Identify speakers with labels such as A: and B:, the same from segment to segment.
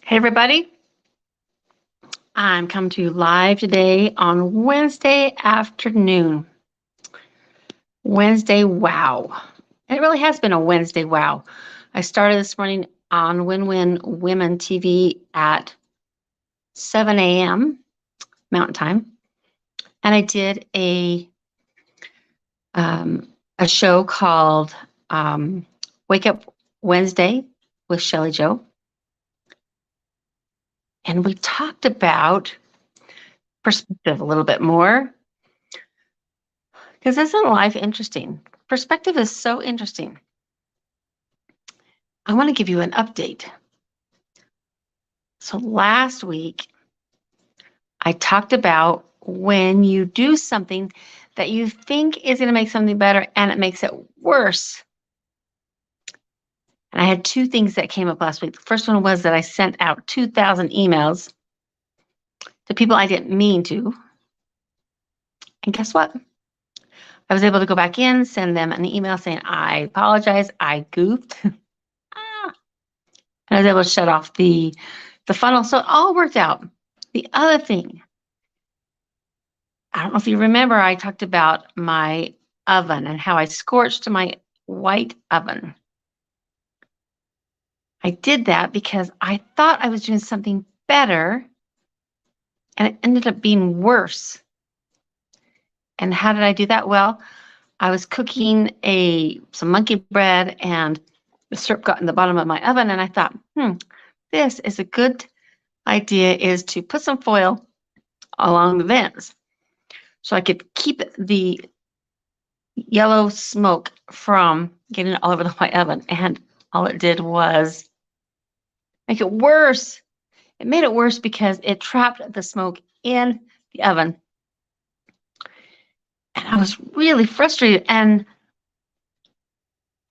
A: Hey everybody, I'm coming to you live today on Wednesday afternoon. Wednesday wow. It really has been a Wednesday wow. I started this morning on Win-Win Women TV at 7 a.m. Mountain Time, and I did a show called Wake Up Wednesday with Shelly Joe. And we talked about perspective a little bit more because isn't life interesting? Perspective is so interesting. I want to give you an update. So last week, I talked about when you do something that you think is going to make something better and it makes it worse. And I had two things that came up last week. The first one was that I sent out 2,000 emails to people I didn't mean to. And guess what? I was able to go back in, send them an email saying, I apologize, I goofed. And I was able to shut off the funnel. So it all worked out. The other thing, I don't know if you remember, I talked about my oven and how I scorched my white oven. I did that because I thought I was doing something better and it ended up being worse. And how did I do that? Well, I was cooking some monkey bread and the syrup got in the bottom of my oven and I thought, this is a good idea is to put some foil along the vents so I could keep the yellow smoke from getting all over my oven. And all it did was make it worse. It made it worse because it trapped the smoke in the oven. And I was really frustrated. And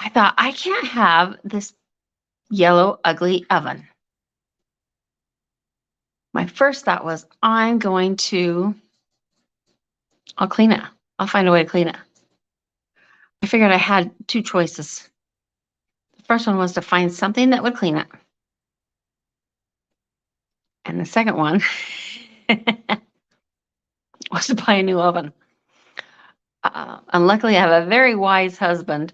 A: I thought, I can't have this yellow, ugly oven. My first thought was, I'll clean it. I'll find a way to clean it. I figured I had two choices. The first one was to find something that would clean it. And the second one was to buy a new oven. And luckily, I have a very wise husband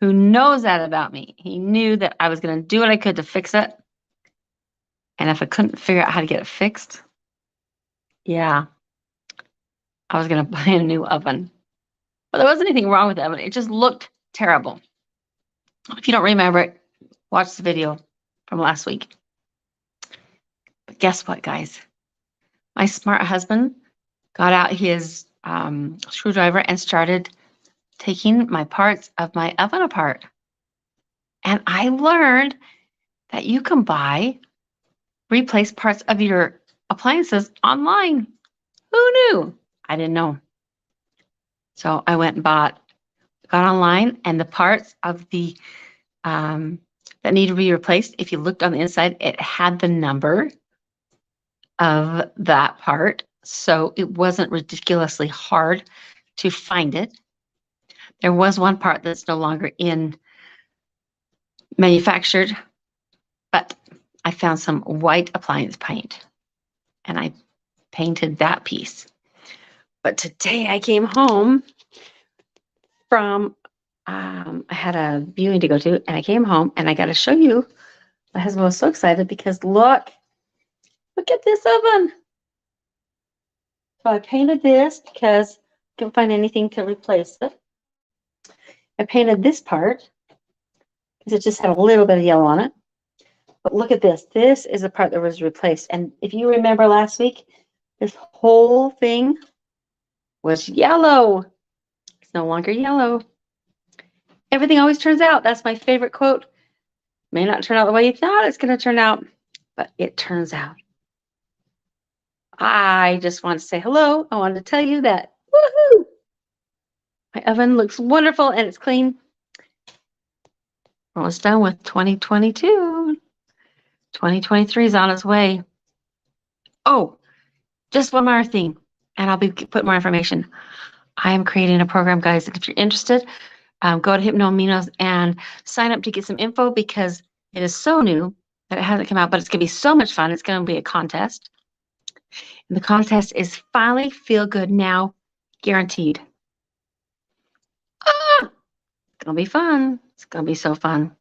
A: who knows that about me. He knew that I was going to do what I could to fix it. And if I couldn't figure out how to get it fixed, I was going to buy a new oven. But there wasn't anything wrong with the oven. It just looked terrible. If you don't remember it, watch the video from last week. But guess what, guys? My smart husband got out his screwdriver and started taking my parts of my oven apart. And I learned that you can replace parts of your appliances online. Who knew? I didn't know. So I went and got online, and the parts of the that need to be replaced, if you looked on the inside, it had the number of that part. So it wasn't ridiculously hard to find it. There was one part that's no longer in manufactured, but I found some white appliance paint and I painted that piece. But today I came home from, I had a viewing to go to, and I came home and I got to show you. My husband was so excited because look at this oven. So I painted this because I couldn't find anything to replace it. I painted this part because it just had a little bit of yellow on it. But look at this. This is the part that was replaced. And if you remember last week, this whole thing was yellow. It's no longer yellow. Everything always turns out. That's my favorite quote. May not turn out the way you thought it's going to turn out, but it turns out. I just want to say hello. I wanted to tell you that, woohoo! My oven looks wonderful and it's clean. Almost done with 2022. 2023 is on its way. Oh, just one more thing, and I'll be putting more information. I am creating a program, guys, and if you're interested, go to Hypno Aminos and sign up to get some info because it is so new. that it hasn't come out, but it's going to be so much fun. It's going to be a contest. And the contest is Finally Feel Good Now, guaranteed. Ah, it's going to be fun. It's going to be so fun.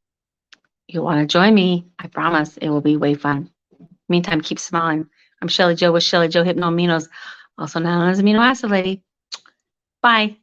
A: You'll want to join me. I promise it will be way fun. Meantime, keep smiling. I'm Shelly Joe with Shelly Joe Hypno Aminos, also known as Amino Acid Lady. Bye.